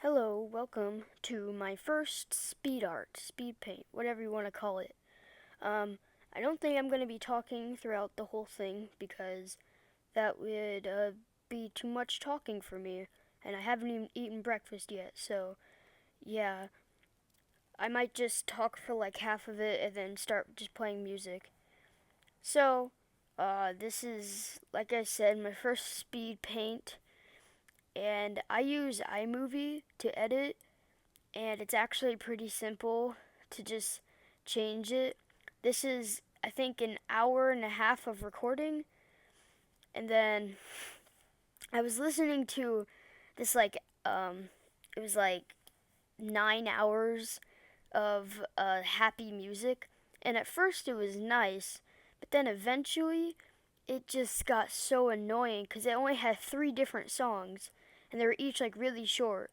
Hello, welcome to my first Speedart, speed paint, whatever you want to call it. Um, I don't think I'm going to be talking throughout the whole thing because that would be too much talking for me, and I haven't even eaten breakfast yet, so yeah, I might just talk for like half of it and then start just playing music. So, this is, like I said, my first speed paint, and I use iMovie to edit, and it's actually pretty simple to just change it. This is, I think, an hour and a half of recording, and then I was listening to this it was like 9 hours of happy music, and at first it was nice, but then eventually it just got so annoying because it only had three different songs, and they were each like really short.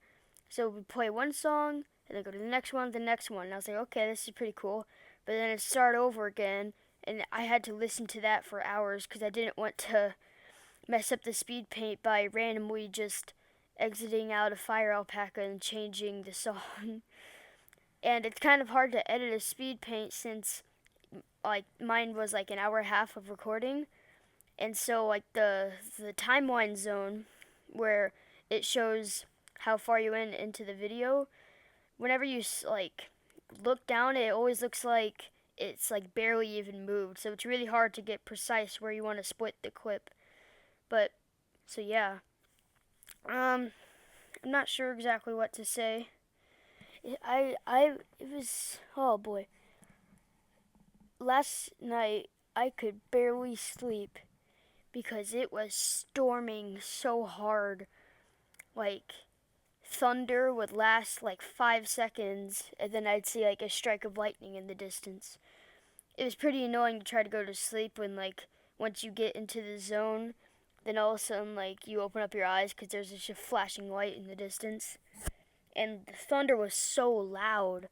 So we play one song and then go to the next one, the next one. And I was like, okay, this is pretty cool. But then it started over again, and I had to listen to that for hours because I didn't want to mess up the speed paint by randomly just exiting out of Fire Alpaca and changing the song. And it's kind of hard to edit a speed paint since like mine was like an hour and a half of recording, and so like the timeline zone where it shows how far you went into the video, whenever you like look down, it always looks like it's like barely even moved, so it's really hard to get precise where you want to split the clip. But so yeah, I'm not sure exactly what to say. It was, oh boy, last night I could barely sleep because it was storming so hard. Like, thunder would last like 5 seconds, and then I'd see like a strike of lightning in the distance. It was pretty annoying to try to go to sleep when, like, once you get into the zone, then all of a sudden, like, you open up your eyes because there's just a flashing light in the distance. And the thunder was so loud.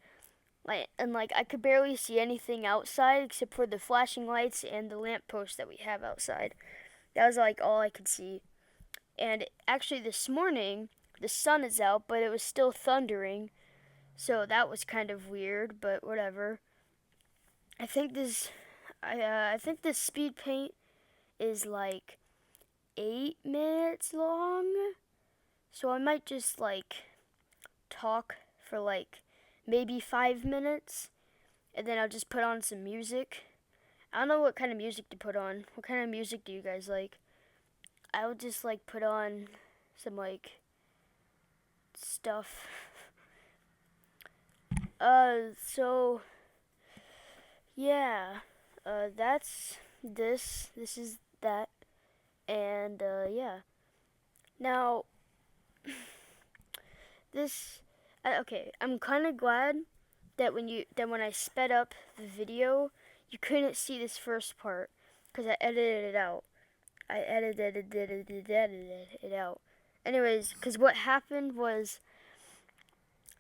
Like, I could barely see anything outside except for the flashing lights and the lamppost that we have outside. That was, like, all I could see. And actually, this morning, the sun is out, but it was still thundering. So that was kind of weird, but whatever. I think this, I think this speed paint is like 8 minutes long. So I might just like talk for like maybe 5 minutes, and then I'll just put on some music. I don't know what kind of music to put on. What kind of music do you guys like? I would just like put on some like stuff. So yeah, that's this. This is that, and yeah. Now this, okay. I'm kind of glad that when I sped up the video, you couldn't see this first part because I edited it out. I edited it out. Anyways, because what happened was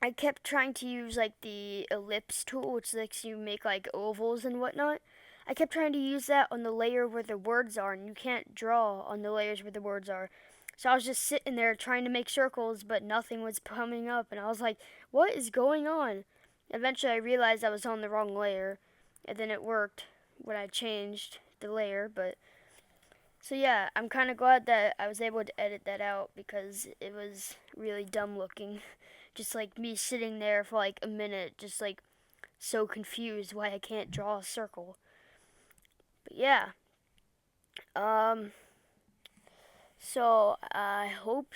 I kept trying to use like the ellipse tool, which lets you make like ovals and whatnot. I kept trying to use that on the layer where the words are, and you can't draw on the layers where the words are. So I was just sitting there trying to make circles, but nothing was coming up, and I was like, what is going on? Eventually, I realized I was on the wrong layer, and then it worked when I changed the layer, but so yeah, I'm kind of glad that I was able to edit that out because it was really dumb looking. Just like me sitting there for like a minute, just like so confused why I can't draw a circle. But yeah, um, so I hope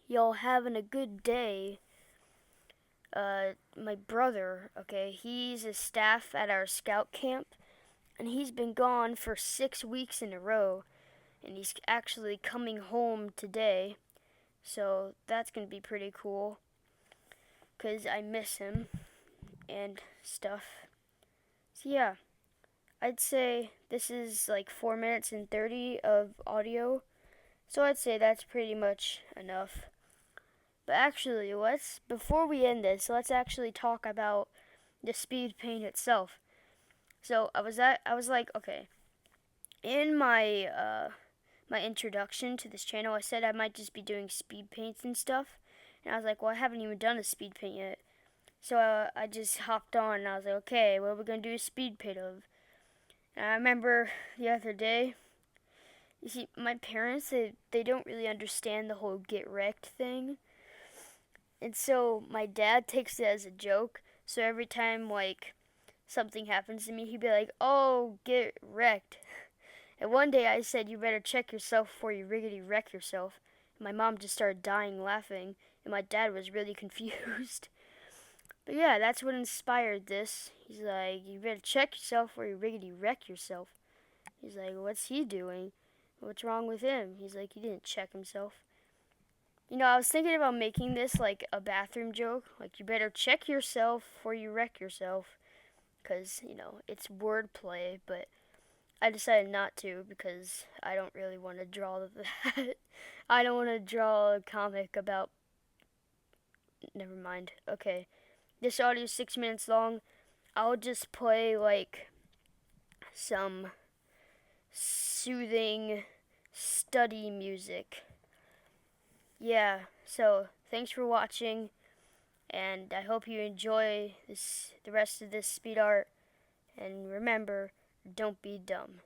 y'all having a good day. My brother, okay, he's a staff at our scout camp, and he's been gone for 6 weeks in a row, and he's actually coming home today. So that's gonna be pretty cool, cause I miss him and stuff. So yeah, I'd say this is like 4 minutes and 30 of audio. So I'd say that's pretty much enough. But actually, before we end this, let's actually talk about the speed paint itself. So I was like, okay, in my introduction to this channel, I said I might just be doing speed paints and stuff. And I was like, well, I haven't even done a speed paint yet. So I just hopped on and I was like, okay, what are we going to do a speed paint of? And I remember the other day, you see, my parents, they don't really understand the whole get wrecked thing. And so my dad takes it as a joke. So every time, like, something happens to me, he'd be like, oh, get wrecked. And one day I said, you better check yourself before you riggedy wreck yourself. And my mom just started dying laughing, and my dad was really confused. But yeah, that's what inspired this. He's like, you better check yourself before you riggedy wreck yourself. He's like, what's he doing? What's wrong with him? He's like, he didn't check himself. You know, I was thinking about making this like a bathroom joke. Like, you better check yourself before you wreck yourself. Because, you know, it's wordplay, but I decided not to because I don't really want to draw that. I don't want to draw a comic about. Never mind. Okay. This audio is 6 minutes long. I'll just play like some soothing study music. Yeah, so thanks for watching, and I hope you enjoy the rest of this speed art. And remember, don't be dumb.